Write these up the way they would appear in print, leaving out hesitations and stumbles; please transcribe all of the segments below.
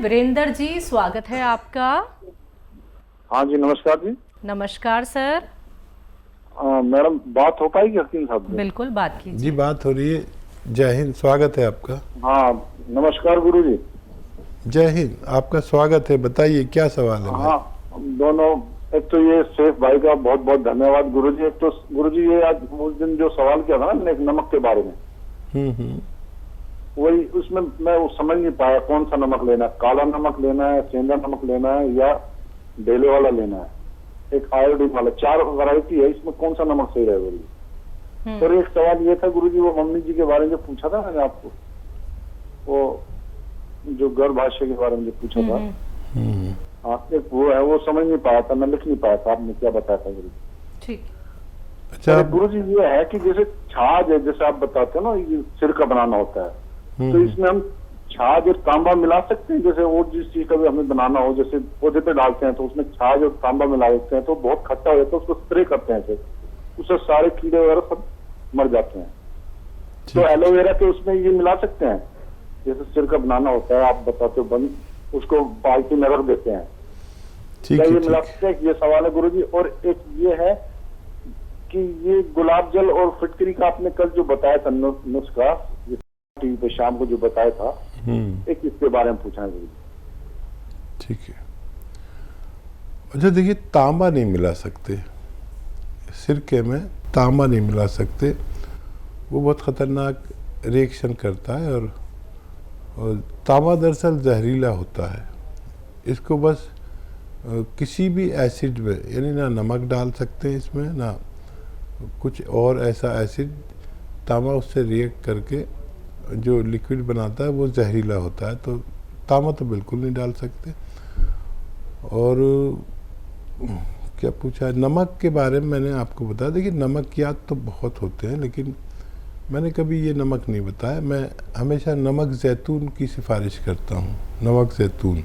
वीरेंद्र जी, स्वागत है आपका। हाँ जी, नमस्कार जी। नमस्कार सर। मैडम, बात हो पाएगी हकीम साहब से? बिल्कुल, बात कीजिए जी, बात हो रही है। जय हिंद, स्वागत है आपका। हाँ, नमस्कार गुरु जी। जय हिंद, आपका स्वागत है। बताइए क्या सवाल है भाई? हाँ, दोनों। एक तो ये सेफ भाई का बहुत बहुत धन्यवाद गुरु जी। एक तो गुरु जी, ये आज उस दिन जो सवाल किया था ना नमक के बारे में, वही उसमें मैं वो समझ नहीं पाया कौन सा नमक लेना है। काला नमक लेना है, सेंधा नमक लेना है, या ढेले वाला लेना है, एक आयोडीन वाला। 4 वैरायटी है, इसमें कौन सा नमक सही रहेगा गुरु? और एक सवाल ये था गुरु जी, वो मम्मी जी के बारे में जो पूछा था मैंने आपको, वो जो गर्भाशय के बारे में जो पूछा था, आपने वो है, वो समझ नहीं पाया था, मैं लिख नहीं पाया था। आपने क्या बताया था गुरु? ठीक। अच्छा गुरु जी, ये है कि जैसे छाछ है, जैसे आप बताते हो ना, ये सिर का बनाना होता है, तो इसमें हम छाछ और तांबा मिला सकते हैं? जैसे और जिस चीज का भी हमें बनाना हो, जैसे पौधे पे डालते हैं तो उसमें छाछ और तांबा मिला देते हैं, तो बहुत खट्टा हो जाता है, उसको स्प्रे करते हैं, फिर उससे सारे कीड़े वगैरह सब मर जाते हैं। तो एलोवेरा के उसमें ये मिला सकते हैं? जैसे सिर का बनाना होता है, आप बताते हो, बंद उसको बाल्टी में रख देते हैं, क्या ये मिला सकते हैं? ये सवाल है गुरु जी। और एक ये है कि ये गुलाब जल और फिटकरी का आपने कल जो बताया था नुस्खा, टीवी पे शाम को जो बताया था, एक इसके बारे में पूछना है गुरु जी। ठीक है। अच्छा देखिए, तांबा नहीं मिला सकते सिरके में, तांबा नहीं मिला सकते, वो बहुत खतरनाक रिएक्शन करता है। और तांबा दरअसल जहरीला होता है। इसको बस किसी भी एसिड में, यानी ना नमक डाल सकते हैं इसमें, ना कुछ और ऐसा एसिड, तांबा उससे रिएक्ट करके जो लिक्विड बनाता है वो जहरीला होता है, तो तांबा तो बिल्कुल नहीं डाल सकते। और क्या पूछा है नमक के बारे में, मैंने आपको बताया। देखिए, नमकियात तो बहुत होते हैं, लेकिन मैंने कभी ये नमक नहीं बताया। मैं हमेशा नमक जैतून की सिफारिश करता हूँ। नमक जैतून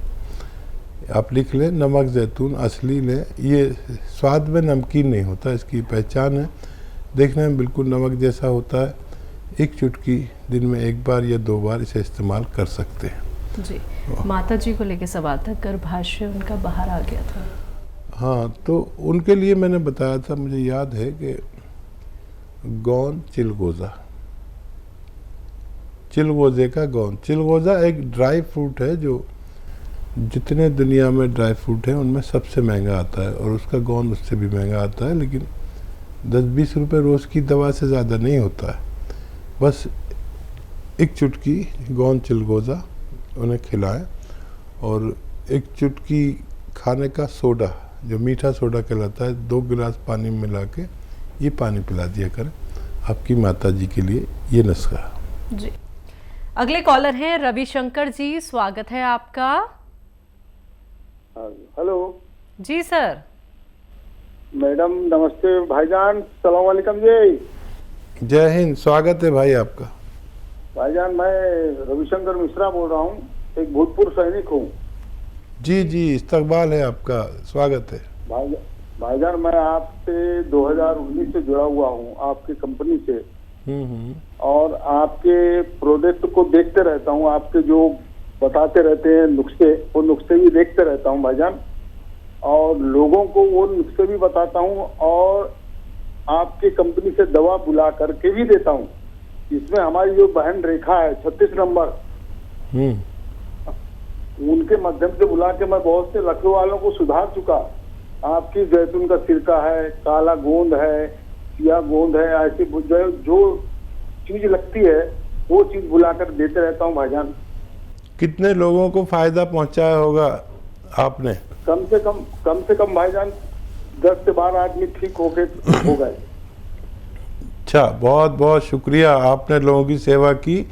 आप लिख लें, नमक जैतून असली लें। ये स्वाद में नमकीन नहीं होता, इसकी पहचान है, देखने में बिल्कुल नमक जैसा होता है। एक चुटकी दिन में 1 बार या 2 बार इसे इस्तेमाल कर सकते हैं। जी, माता जी को लेके सवाल था, गर्भाशय उनका बाहर आ गया था। हाँ, तो उनके लिए मैंने बताया था, मुझे याद है कि गौन चिलगोज़ा, चिलगोज़े का गौन। चिलगोज़ा एक ड्राई फ्रूट है जो जितने दुनिया में ड्राई फ्रूट हैं उनमें सबसे महंगा आता है, और उसका गौन उससे भी महंगा आता है, लेकिन 10-20 रुपये रोज़ की दवा से ज़्यादा नहीं होता है। बस एक चुटकी गौन चिलगोज़ा उन्हें खिलाएं, और एक चुटकी खाने का सोडा, जो मीठा सोडा कहलाता है, 2 गिलास पानी में मिला के ये पानी पिला दिया करें आपकी माता जी के लिए, ये नुस्खा। जी, अगले कॉलर हैं रविशंकर जी, स्वागत है आपका। हेलो जी सर। मैडम, नमस्ते भाईजान, सलाम वालेकुम जी। जय हिंद, स्वागत है भाई आपका। भाईजान, मैं रविशंकर मिश्रा बोल रहा हूँ, एक भूतपूर्व सैनिक हूँ। जी जी, इस्तकबाल है आपका, स्वागत है। भाईजान, मैं आपसे 2019 से जुड़ा हुआ हूँ, आपकी कंपनी से, और आपके प्रोडक्ट को देखते रहता हूँ। आपके जो बताते रहते हैं नुस्खे, वो नुस्खे भी देखते रहता हूँ भाईजान, और लोगों को वो नुस्खे भी बताता हूँ, और आपकी कंपनी से दवा बुला करके भी देता हूँ। इसमें हमारी जो बहन रेखा है 36 नंबर, उनके माध्यम से बुला के मैं बहुत से लखनऊ वालों को सुधार चुका। आपकी जैतून का सिरका है, काला गोंद है, सिया गोंद है, ऐसी जो चीज लगती है वो चीज बुलाकर देते रहता हूँ भाईजान। कितने लोगों को फायदा पहुंचाया होगा आपने? कम से कम भाईजान 10 से 12 आदमी ठीक हो गए। अच्छा, बहुत बहुत शुक्रिया, आपने लोगों की सेवा की।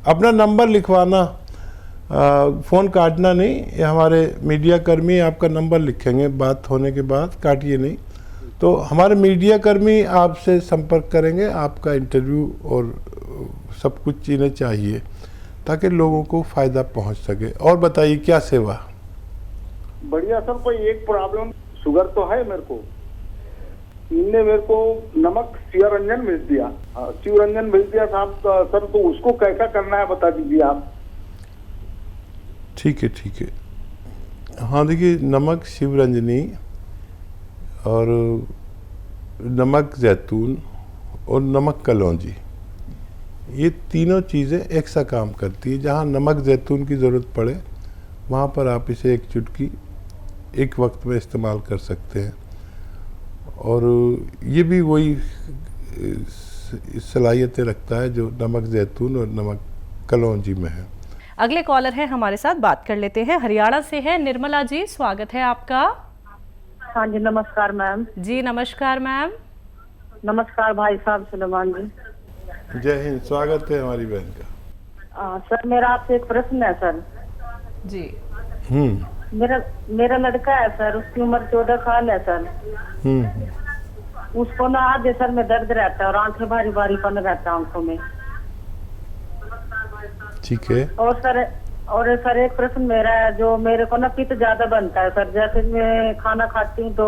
अपना नंबर लिखवाना, फ़ोन काटना नहीं, ये हमारे मीडिया कर्मी आपका नंबर लिखेंगे बात होने के बाद, काटिए नहीं। तो हमारे मीडिया कर्मी आपसे संपर्क करेंगे, आपका इंटरव्यू और सब कुछ चीज़ें चाहिए ताकि लोगों को फ़ायदा पहुंच सके। और बताइए क्या सेवा? बढ़िया सर, कोई एक प्रॉब्लम, शुगर तो है मेरे को, इनने मेरे को नमक शिवरंजन भेज दिया, शिवरंजन भेज दिया साहब सर, तो उसको कैसा करना है बता दीजिए आप। ठीक है, ठीक है। हाँ देखिए, नमक शिवरंजनी और नमक जैतून और नमक कलौंजी, ये तीनों चीज़ें एक सा काम करती है। जहाँ नमक जैतून की ज़रूरत पड़े वहाँ पर आप इसे एक चुटकी एक वक्त में इस्तेमाल कर सकते हैं, और ये भी वही सलाहियतें रखता है जो नमक जैतून और नमक कलौंजी में है। अगले कॉलर हैं हमारे साथ, बात कर लेते हैं। हरियाणा से है निर्मला जी, स्वागत है आपका। हाँ जी, नमस्कार मैम। जी नमस्कार मैम। नमस्कार भाई साहब सुलेमान जी। जय हिंद, स्वागत है हमारी बहन का। सर मेरा आपसे एक प्रश्न है सर। जी। मेरा लड़का है सर, उसकी उम्र 14 साल है सर। उसको ना आधे सर में दर्द रहता है और आंखें भारी भारीपन रहता है आंखों में। ठीक है। और सर एक प्रश्न मेरा है, जो मेरे को ना पित्त ज्यादा बनता है सर। जैसे मैं खाना खाती हूँ तो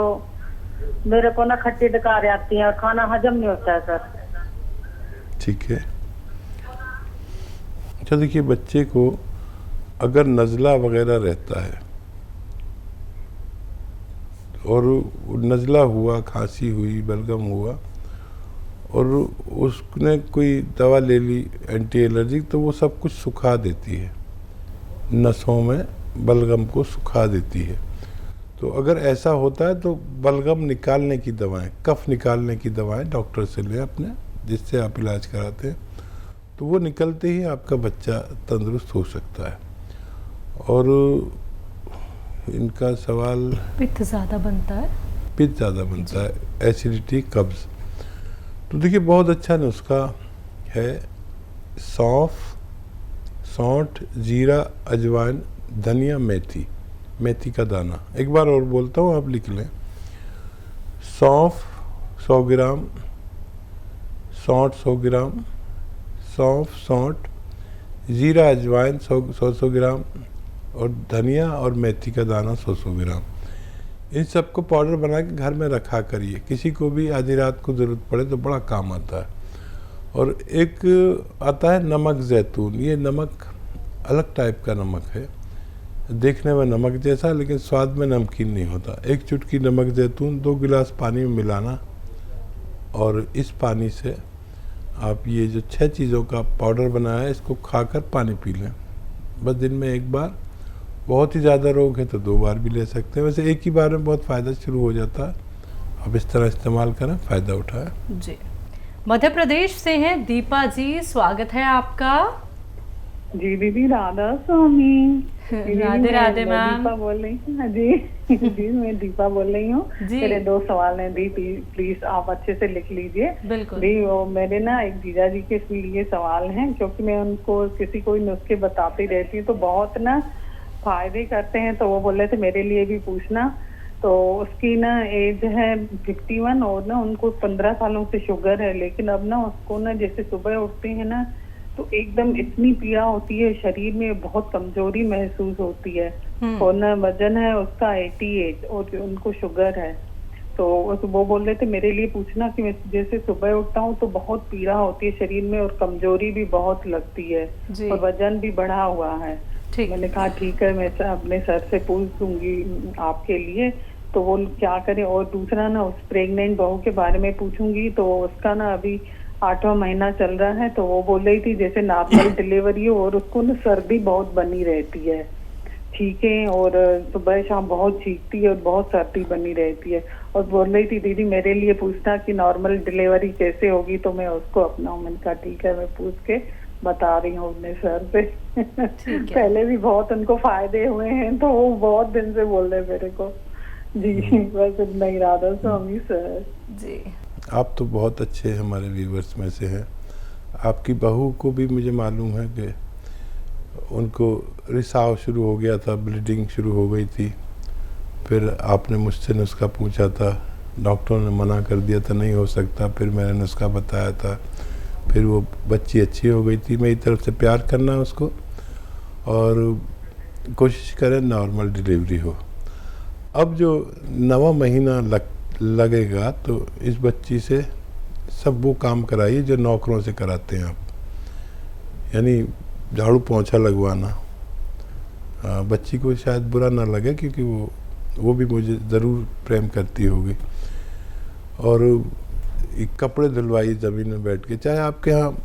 मेरे को ना खट्टी डकार आती है और खाना हजम नहीं होता है सर। ठीक है। अच्छा देखिए, बच्चे को अगर नज़ला वगैरह रहता है और नज़ला हुआ, खांसी हुई, बलगम हुआ और उसने कोई दवा ले ली एंटी एलर्जिक, तो वो सब कुछ सुखा देती है, नसों में बलगम को सुखा देती है। तो अगर ऐसा होता है तो बलगम निकालने की दवाएं, कफ निकालने की दवाएं डॉक्टर से लें अपने, जिससे आप इलाज कराते हैं, तो वो निकलते ही आपका बच्चा तंदुरुस्त हो सकता है। और इनका सवाल, पित्त ज़्यादा बनता है, पित्त ज़्यादा बनता है, एसिडिटी, कब्ज़, तो देखिए बहुत अच्छा नुस्खा है। सौंठ, जीरा, अजवाइन, धनिया, मेथी का दाना। एक बार और बोलता हूँ, आप लिख लें। सौंफ 100 ग्राम, सौंठ 100 ग्राम, सौंठ, जीरा, अजवाइन 100 ग्राम और धनिया और मेथी का दाना 100 ग्राम। इन सबको पाउडर बना के घर में रखा करिए, किसी को भी आधी रात को ज़रूरत पड़े तो बड़ा काम आता है। और एक आता है नमक जैतून, ये नमक अलग टाइप का नमक है, देखने में नमक जैसा लेकिन स्वाद में नमकीन नहीं होता। एक चुटकी नमक जैतून 2 गिलास पानी में मिलाना और इस पानी से आप ये जो 6 चीज़ों का पाउडर बनाया है इसको खाकर पानी पी लें, बस दिन में एक बार। बहुत ही ज़्यादा रोग है तो 2 बार भी ले सकते हैं, वैसे एक ही बार में बहुत फ़ायदा शुरू हो जाता है। आप इस तरह इस्तेमाल करें, फ़ायदा उठाएं। जी। मध्य प्रदेश से हैं दीपा जी, स्वागत है आपका। जी दीदी, राधा स्वामी। राधे राधे मैम। दीपा बोल रही हूँ। हाँ जी जी, मैं दीपा बोल रही हूँ। मेरे 2 सवाल हैं दी, प्लीज आप अच्छे से लिख लीजिए। बिल्कुल दी, वो मेरे ना एक जीजा जी के लिए सवाल हैं, क्योंकि मैं उनको किसी को नुस्खे बताती रहती हूँ तो बहुत ना फायदे करते हैं, तो वो बोल रहे थे मेरे लिए भी पूछना। तो उसकी ना एज है 51 और ना उनको 15 सालों से शुगर है, लेकिन अब ना उसको ना जैसे सुबह उठते हैं ना तो एकदम इतनी पीड़ा होती है, शरीर में बहुत कमजोरी महसूस होती है। और ना वजन है उसका 88 और उनको शुगर है। तो वो बोल रहे थे मेरे लिए पूछना कि मैं जैसे सुबह उठता हूँ तो बहुत पीड़ा होती है शरीर में और कमजोरी भी बहुत लगती है और वजन भी बढ़ा हुआ है। मैंने कहा ठीक है, मैं अपने सर से पूछूंगी आपके लिए तो वो क्या करें। और दूसरा ना उस प्रेग्नेंट बहू के बारे में पूछूंगी, तो उसका ना अभी 8वां महीना चल रहा है, तो वो बोल रही थी जैसे नॉर्मल डिलीवरी हो और उसको ना सर्दी बहुत बनी रहती है, ठीक है, और सुबह शाम बहुत चीखती है और बहुत सर्दी बनी रहती है। और बोल रही थी दीदी मेरे लिए पूछना कि नॉर्मल डिलीवरी कैसे होगी, तो मैं उसको अपनाऊं। मैंने कहा ठीक है, मैं पूछ के बता रही हूँ अपने सर से। पहले भी बहुत उनको फायदे हुए हैं, तो वो बहुत दिन से बोल रहे मेरे को। जी बस इतना ही, राधा स्वामी सर जी। आप तो बहुत अच्छे हमारे व्यूवर्स में से हैं। आपकी बहू को भी मुझे मालूम है कि उनको रिसाव शुरू हो गया था, ब्लीडिंग शुरू हो गई थी, फिर आपने मुझसे नुस्खा पूछा था, डॉक्टरों ने मना कर दिया था नहीं हो सकता, फिर मैंने नुस्खा बताया था, फिर वो बच्ची अच्छी हो गई थी। मेरी तरफ से प्यार करना उसको और कोशिश करें नॉर्मल डिलीवरी हो। अब जो 9वां महीना लगेगा तो इस बच्ची से सब वो काम कराइए जो नौकरों से कराते हैं आप, यानी झाड़ू पोंछा लगवाना, बच्ची को शायद बुरा ना लगे, क्योंकि वो भी मुझे ज़रूर प्रेम करती होगी। और एक कपड़े धुलवाइए ज़मीन में बैठ के, चाहे आपके यहाँ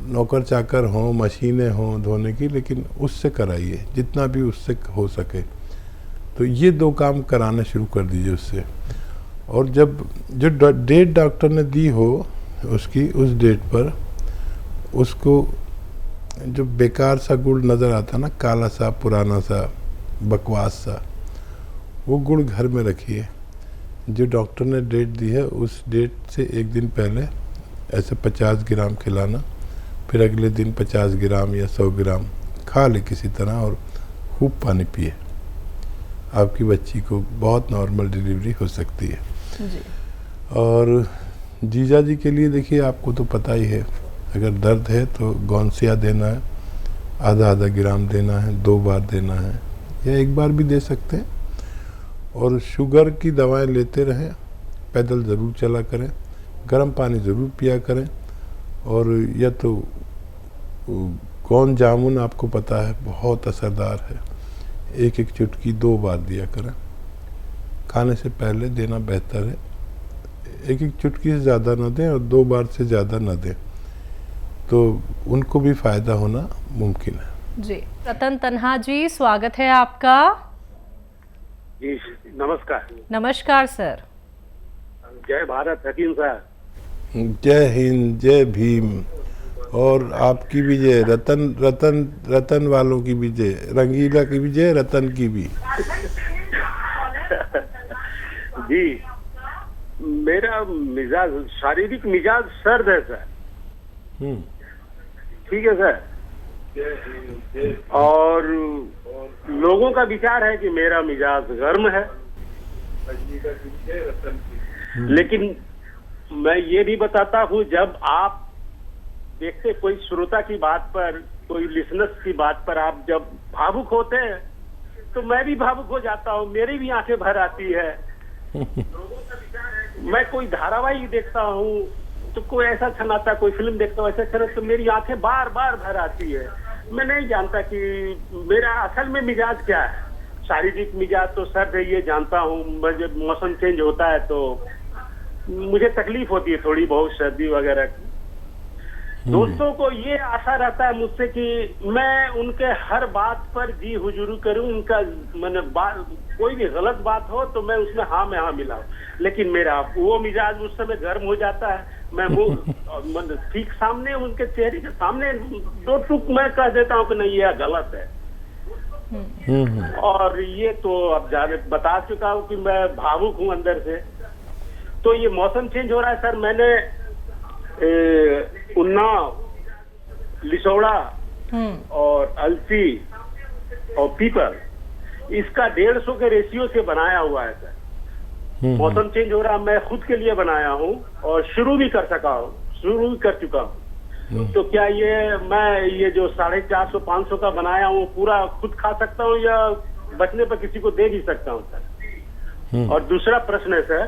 नौकर चाकर हों, मशीनें हों धोने की, लेकिन उससे कराइए जितना भी उससे हो सके। तो ये 2 काम कराना शुरू कर दीजिए उससे। और जब जो डेट डॉक्टर ने दी हो उसकी, उस डेट पर उसको जो बेकार सा गुड़ नज़र आता ना, काला सा, पुराना सा, बकवास सा, वो गुड़ घर में रखिए। जो डॉक्टर ने डेट दी है उस डेट से 1 दिन पहले ऐसे 50 ग्राम खिलाना, फिर अगले दिन 50 ग्राम या 100 ग्राम खा ले किसी तरह, और खूब पानी पिए। आपकी बच्ची को बहुत नॉर्मल डिलीवरी हो सकती है जी। और जीजा जी के लिए देखिए, आपको तो पता ही है, अगर दर्द है तो गौनसिया देना है, आधा ग्राम देना है, 2 बार देना है, या 1 बार भी दे सकते हैं। और शुगर की दवाएं लेते रहें, पैदल ज़रूर चला करें, गर्म पानी ज़रूर पिया करें। और या तो कौन जामुन आपको पता है बहुत असरदार है, 1 चुटकी 2 बार दिया करें, खाने से पहले देना बेहतर है। 1 चुटकी से ज़्यादा ना दें और 2 बार से ज़्यादा ना दें, तो उनको भी फ़ायदा होना मुमकिन है। जी। रतन तन्हा जी, स्वागत है आपका। जी नमस्कार। नमस्कार सर। जय भारत हकीम साहब। जय हिंद, जय भीम। और आपकी भी जय, रतन वालों की भी जय, रंगीला की भी जय, रतन की भी। जी, मेरा मिजाज, शारीरिक मिजाज सर्द है सर। ठीक है सर। और लोगों का विचार है कि मेरा मिजाज गर्म है, लेकिन मैं ये भी बताता हूँ, जब आप देखते कोई श्रोता की बात पर, कोई लिसनर्स की बात पर आप जब भावुक होते हैं, तो मैं भी भावुक हो जाता हूँ, मेरी भी आंखें भर आती है। मैं कोई धारावाहिक देखता हूँ तो कोई ऐसा छनाता, कोई फिल्म देखता हूँ ऐसा छना, तो मेरी आंखें बार बार भर आती है। मैं नहीं जानता कि मेरा असल में मिजाज क्या है। शारीरिक मिजाज तो सर्द है, ये जानता हूँ। जब मौसम चेंज होता है तो मुझे तकलीफ होती है थोड़ी बहुत, सर्दी वगैरह की। दोस्तों को ये आशा रहता है मुझसे कि मैं उनके हर बात पर जी हुजूरी करूं, उनका मैंने कोई भी गलत बात हो तो मैं उसमें हाँ में हाँ मिलाऊं। लेकिन मेरा वो मिजाज उस समय गर्म हो जाता है। मैं ठीक सामने, उनके चेहरे के सामने 2 टुक मैं कह देता हूँ कि नहीं ये गलत है। और ये तो अब जाने बता चुका हूँ कि मैं भावुक हूँ अंदर से। तो ये मौसम चेंज हो रहा है सर। मैंने उन्नाव, लिसोड़ा और अलसी और पीपल, इसका 150 के रेशियो से बनाया हुआ है सर। मौसम चेंज हो रहा, मैं खुद के लिए बनाया हूँ और शुरू भी कर चुका हूँ। तो क्या मैं ये जो 450-500 का बनाया हूँ पूरा खुद खा सकता हूँ, या बचने पर किसी को दे भी सकता हूँ सर? और दूसरा प्रश्न है सर,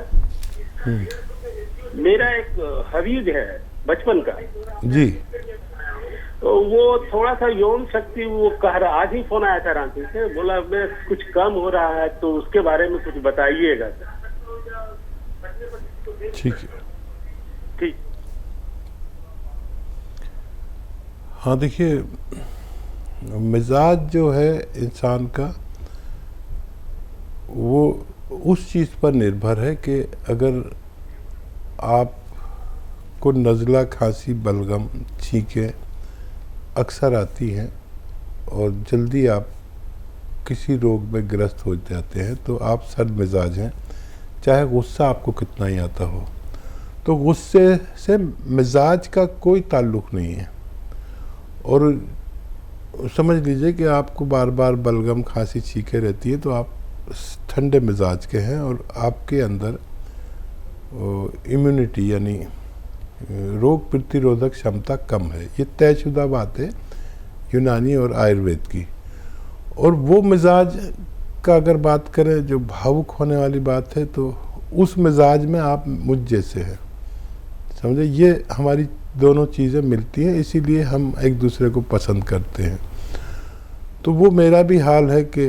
मेरा एक हवीज है बचपन का जी, तो वो थोड़ा सा यौन शक्ति वो कह रहा, आज ही फोन आया था रांची से, बोला मैं कुछ कम हो रहा है, तो उसके बारे में कुछ बताइएगा सर। ठीक है। ठीक। हाँ देखिए, मिजाज जो है इंसान का, वो उस चीज़ पर निर्भर है कि अगर आपको नज़ला, खांसी, बलगम, छींकें अक्सर आती हैं और जल्दी आप किसी रोग में ग्रस्त हो जाते हैं, तो आप सर्द मिजाज हैं, चाहे गुस्सा आपको कितना ही आता हो। तो गुस्से से मिजाज का कोई ताल्लुक़ नहीं है। और समझ लीजिए कि आपको बार बार बलगम, खांसी, छींकें रहती है, तो आप ठंडे मिजाज के हैं और आपके अंदर इम्यूनिटी यानी रोग प्रतिरोधक क्षमता कम है। ये तयशुदा बात है यूनानी और आयुर्वेद की। और वो मिजाज का अगर बात करें जो भावुक होने वाली बात है, तो उस मिजाज में आप मुझ जैसे हैं, समझे। ये हमारी दोनों चीज़ें मिलती हैं, इसीलिए हम एक दूसरे को पसंद करते हैं। तो वो मेरा भी हाल है कि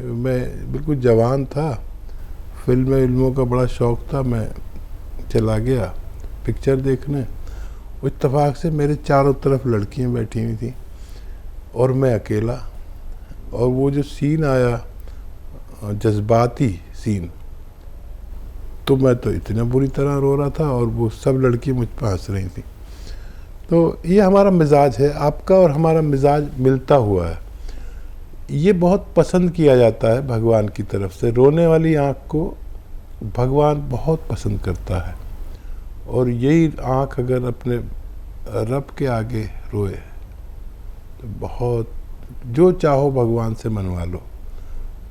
मैं बिल्कुल जवान था, फिल्मों का बड़ा शौक़ था, मैं चला गया पिक्चर देखने। इत्तेफाक से मेरे चारों तरफ लड़कियां बैठी हुई थी और मैं अकेला, और वो जो सीन आया जज्बाती सीन, तो मैं तो इतना बुरी तरह रो रहा था और वो सब लड़कियां मुझ पर हंस रही थी। तो ये हमारा मिजाज है, आपका और हमारा मिजाज मिलता हुआ है। ये बहुत पसंद किया जाता है भगवान की तरफ से, रोने वाली आँख को भगवान बहुत पसंद करता है। और यही आँख अगर अपने रब के आगे रोए तो बहुत, जो चाहो भगवान से मनवा लो।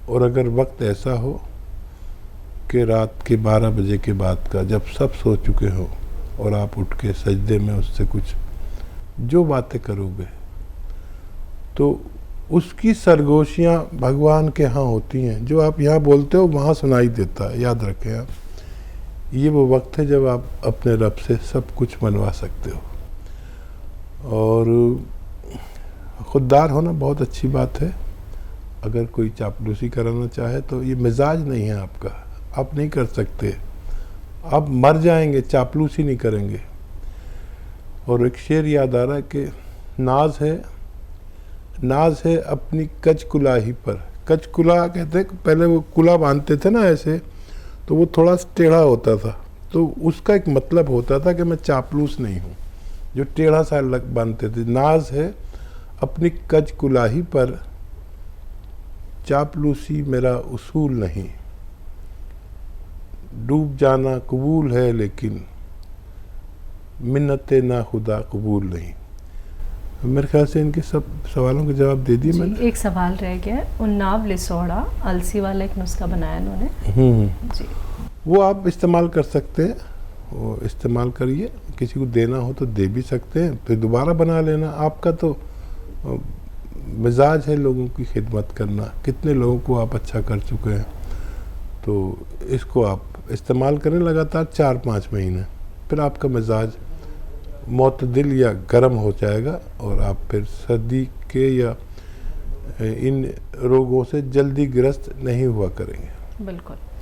और अगर वक्त ऐसा हो कि रात के 12 बजे के बाद का, जब सब सो चुके हो और आप उठ के सजदे में उससे कुछ जो बातें करोगे, तो उसकी सरगोशियाँ भगवान के यहाँ होती हैं। जो आप यहाँ बोलते हो वहाँ सुनाई देता है। याद रखें आप, ये वो वक्त है जब आप अपने रब से सब कुछ मनवा सकते हो। और खुददार होना बहुत अच्छी बात है। अगर कोई चापलूसी कराना चाहे तो ये मिजाज नहीं है आपका, आप नहीं कर सकते, आप मर जाएंगे, चापलूसी नहीं करेंगे। और एक शेर याद आ रहा है कि नाज है अपनी कच कुलाही पर। कच कुला कहते हैं, पहले वो कुला बांधते थे ना ऐसे, तो वो थोड़ा टेढ़ा होता था, तो उसका एक मतलब होता था कि मैं चापलूस नहीं हूँ, जो टेढ़ा सा लग बांधते थे। नाज है अपनी कच कुलाही पर, चापलूसी मेरा उसूल नहीं। डूब जाना कबूल है लेकिन मिन्नते ना खुदा कबूल नहीं। मेरे ख्याल से इनके सब सवालों के जवाब दे दिए मैंने। एक सवाल रह गया, उन्नाव लिसोड़ा अलसी वाला एक नुस्खा बनाया इन्होंने जी, वो आप इस्तेमाल कर सकते हैं, वो इस्तेमाल करिए। किसी को देना हो तो दे भी सकते हैं, फिर दोबारा बना लेना। आपका तो मिजाज है लोगों की खिदमत करना, कितने लोगों को आप अच्छा कर चुके हैं। तो इसको आप इस्तेमाल करें लगातार 4-5 महीने, फिर आपका मिजाज मोतदिल या गर्म हो जाएगा और आप फिर सर्दी के या इन रोगों से जल्दी ग्रस्त नहीं हुआ करेंगे। बिल्कुल।